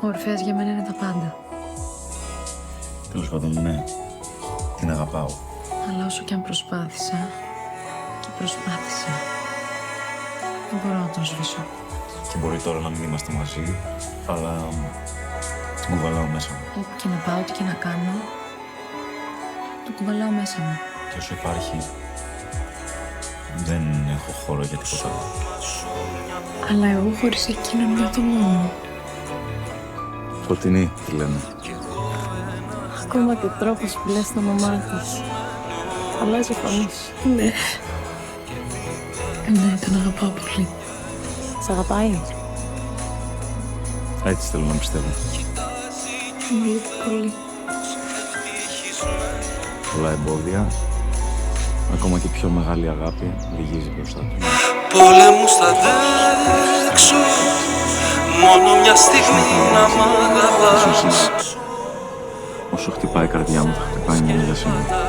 Ο Ορφέας για μένα είναι τα πάντα. Τέλος πάντων, ναι. Την αγαπάω. Αλλά όσο κι αν προσπάθησα και προσπάθησα, δεν μπορώ να τον σβήσω. Και μπορεί τώρα να μην είμαστε μαζί, αλλά την κουβαλάω μέσα μου. Όπου και να πάω, ό,τι και να κάνω, το κουβαλάω μέσα μου. Και όσο υπάρχει, δεν έχω χώρο για τίποτα άλλο. Αλλά εγώ χωρίς εκείνον νιώθω μόνο. Φωτεινή, τη λένε. Ακόμα και ο τρόπος που λες το όνομά της. Αλλάζει η φωνή σου. Ναι. Ναι, τον αγαπάω πολύ. Σ' αγαπάει? Έτσι θέλω να πιστεύω. Μου λείπει πολύ. Πολλά εμπόδια, ακόμα και η πιο μεγάλη αγάπη λυγίζει μπροστά του. Πολέμους θα αντέξω, μόνο μια στιγμή να μ' αγαπάς. Όσο χτυπάει η καρδιά μου, θα χτυπάει μόνο για σένα.